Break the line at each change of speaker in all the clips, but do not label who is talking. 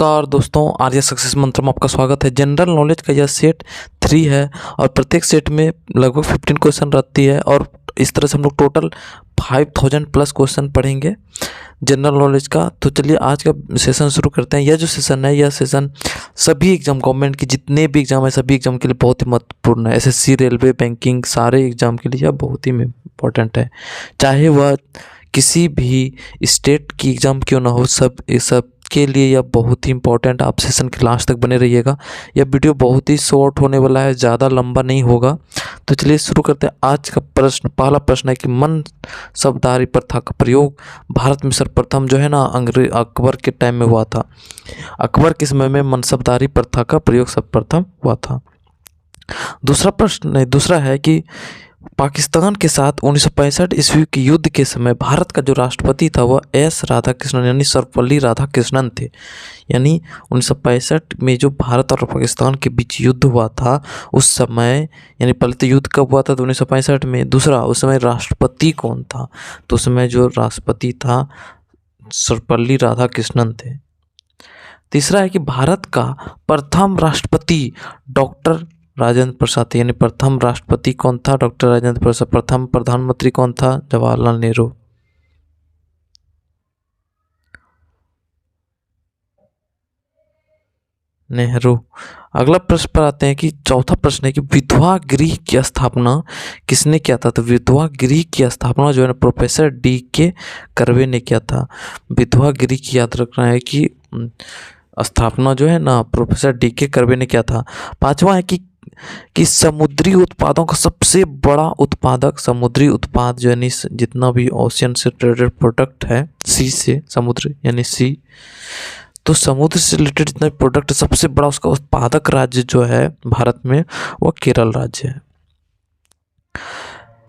नमस्कार दोस्तों, आर्य सक्सेस मंत्र में आपका स्वागत है। जनरल नॉलेज का यह सेट 3 है और प्रत्येक सेट में लगभग 15 क्वेश्चन रहती है और इस तरह से हम लोग टोटल 5000 प्लस क्वेश्चन पढ़ेंगे जनरल नॉलेज का। तो चलिए आज का सेशन शुरू करते हैं। यह जो सेशन है, यह सेशन सभी एग्जाम, गवर्नमेंट के जितने भी एग्जाम है सभी एग्जाम के लिए बहुत ही महत्वपूर्ण है। एसएससी, रेलवे, बैंकिंग, सारे एग्जाम के लिए यह बहुत ही इम्पोर्टेंट है, चाहे वह किसी भी स्टेट की एग्ज़ाम क्यों ना हो। सब के लिए यह बहुत ही इंपॉर्टेंट। आप सेशन के लास्ट तक बने रहिएगा। यह वीडियो बहुत ही शॉर्ट होने वाला है, ज़्यादा लंबा नहीं होगा। तो चलिए शुरू करते हैं। आज का प्रश्न, पहला प्रश्न है कि मनसबदारी प्रथा का प्रयोग भारत में सर्वप्रथम जो है ना अकबर के टाइम में हुआ था। अकबर के समय में मनसबदारी प्रथा का प्रयोग सर्वप्रथम हुआ था। दूसरा है कि पाकिस्तान के साथ 1965 ईस्वी के युद्ध के समय भारत का जो राष्ट्रपति था वह एस राधाकृष्णन यानी सर्वपल्ली राधाकृष्णन थे। यानी 1965 में जो भारत और पाकिस्तान के बीच युद्ध हुआ था उस समय, यानी पहले तो युद्ध कब हुआ था तो 1965 में। दूसरा, उस समय राष्ट्रपति कौन था, तो उस समय जो राष्ट्रपति था सर्वपल्ली राधाकृष्णन थे। तीसरा है कि भारत का प्रथम राष्ट्रपति डॉक्टर राजेंद्र प्रसाद थे। यानी प्रथम राष्ट्रपति कौन था, डॉक्टर राजेंद्र प्रसाद। प्रथम प्रधानमंत्री कौन था, जवाहरलाल नेहरू। अगला प्रश्न पर आते हैं कि चौथा प्रश्न है कि विधवा गृह की स्थापना किसने किया था। तो विधवा गृह की स्थापना जो है ना प्रोफेसर डी.के. कर्वे ने किया था। विधवा गृह की याद रखना है कि स्थापना जो है ना प्रोफेसर डी.के. कर्वे ने किया था। पांचवा है कि समुद्री उत्पादों का सबसे बड़ा उत्पादक, समुद्री उत्पाद जो है जितना भी ओशियन से ट्रेडेड प्रोडक्ट है, सी से, समुद्र यानी सी, तो समुद्र से रिलेटेड जितना प्रोडक्ट सबसे बड़ा उसका उत्पादक राज्य जो है भारत में वो केरल राज्य है।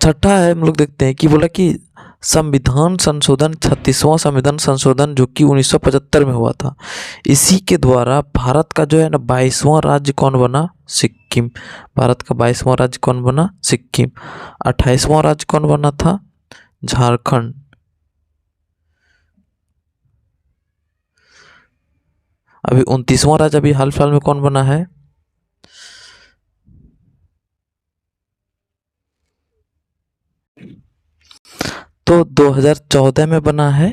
छठा है, हम लोग देखते हैं कि बोला कि संविधान संशोधन 36वां संविधान संशोधन जो कि 1975 में हुआ था, इसी के द्वारा भारत का जो है ना 22वां राज्य कौन बना, सिक्किम। भारत का 22वां राज्य कौन बना, सिक्किम। 28वां राज्य कौन बना था, झारखंड। अभी 29वां राज्य अभी हाल फिलहाल में कौन बना है, तो 2014 में बना है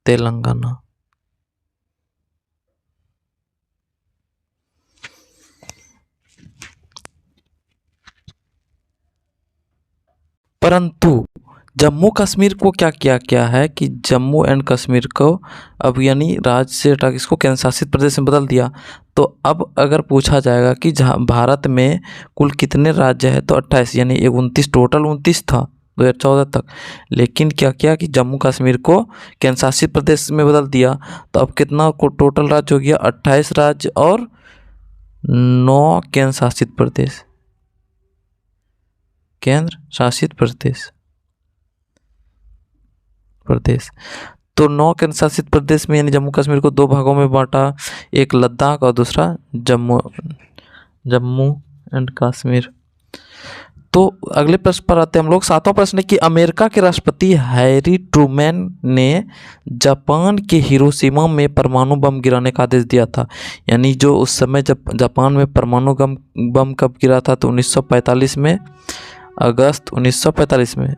तेलंगाना। परंतु जम्मू कश्मीर को क्या किया गया है कि जम्मू एंड कश्मीर को अब यानी राज्य से हटा इसको केंद्र शासित प्रदेश में बदल दिया। तो अब अगर पूछा जाएगा कि भारत में कुल कितने राज्य है, तो 28, यानी 29, टोटल 29 था 2014 तक। लेकिन क्या किया कि जम्मू कश्मीर को केंद्र शासित प्रदेश में बदल दिया। तो अब कितना टोटल राज्य हो गया, 28 राज्य और 9 केंद्र शासित प्रदेश। केंद्र शासित प्रदेश तो 9 केंद्र शासित प्रदेश में, यानी जम्मू कश्मीर को 2 भागों में बांटा, एक लद्दाख और दूसरा जम्मू एंड कश्मीर। तो अगले प्रश्न पर आते हैं हम लोग। 7वां प्रश्न है कि अमेरिका के राष्ट्रपति हैरी ट्रूमैन ने जापान के हिरोशिमा में परमाणु बम गिराने का आदेश दिया था। यानी जो उस समय जब जापान में परमाणु बम कब गिरा था, तो 1945 में, अगस्त 1945 में।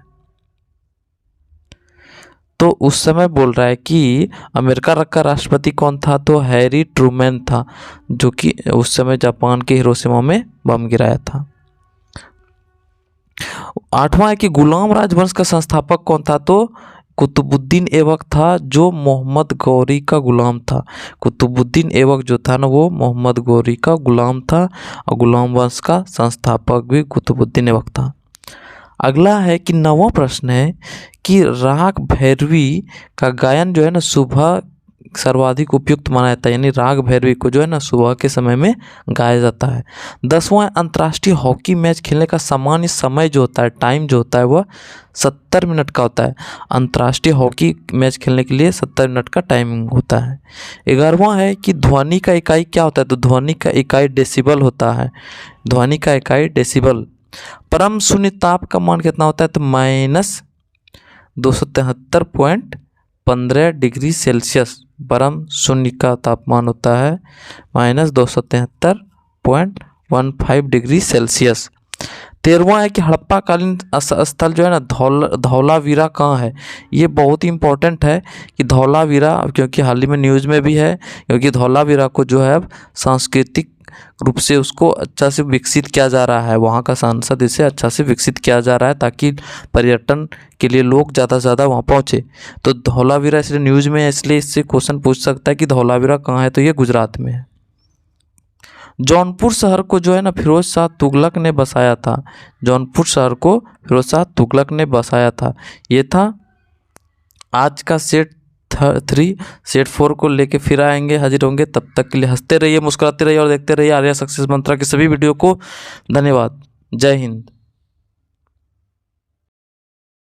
तो उस समय बोल रहा है कि अमेरिका का राष्ट्रपति कौन था, तो हैरी ट्रूमैन था, जो कि उस समय जापान के हिरोशिमा में बम गिराया था। 8वां है कि गुलाम राजवंश का संस्थापक कौन था, तो कुतुबुद्दीन ऐबक था, जो मोहम्मद गौरी का गुलाम था। कुतुबुद्दीन ऐबक जो था ना वो मोहम्मद गौरी का गुलाम था और गुलाम वंश का संस्थापक भी कुतुबुद्दीन ऐबक था। अगला है कि 9वां प्रश्न है कि राग भैरवी का गायन जो है ना सुबह सर्वाधिक उपयुक्त माना जाता है। यानी राग भैरवी को जो है ना सुबह के समय में गाया जाता है। 10वां अंतर्राष्ट्रीय हॉकी मैच खेलने का सामान्य समय जो होता है, टाइम जो होता है, वह 70 मिनट का होता है। अंतर्राष्ट्रीय हॉकी मैच खेलने के लिए 70 मिनट का टाइमिंग होता है। 11वां है कि ध्वनि का इकाई क्या होता है, तो ध्वनि का इकाई डेसिबल होता है। ध्वनि का इकाई डेसिबल। परम शून्य ताप का मान कितना होता है, तो -273.15 डिग्री सेल्सियस परम शून्य का तापमान होता है -273.15 डिग्री सेल्सियस। 13वां है कि हड़प्पा कालीन स्थल जो है ना धौलावीरा कहाँ है। ये बहुत ही इम्पोर्टेंट है कि धौलावीरा, क्योंकि हाल ही में न्यूज़ में भी है, क्योंकि धौलावीरा को जो है अब सांस्कृतिक रूप से उसको अच्छा से विकसित किया जा रहा है। वहाँ का सांसद इसे अच्छा से विकसित किया जा रहा है ताकि पर्यटन के लिए लोग ज़्यादा से ज़्यादा वहाँ पहुँचे। तो धौलावीरा इसलिए न्यूज़ में है, इसलिए इससे क्वेश्चन पूछ सकता है कि धौलावीरा कहाँ है, तो ये गुजरात में है। जौनपुर शहर को जो है ना फिरोज शाह तुगलक ने बसाया था। जौनपुर शहर को फिरोज शाह तुगलक ने बसाया था। ये था आज का सेट 3। सेट 4 को लेके फिर आएंगे, हाजिर होंगे। तब तक के लिए हंसते रहिए, मुस्कुराते रहिए और देखते रहिए आर्या सक्सेस मंत्रा के सभी वीडियो को। धन्यवाद। जय हिंद।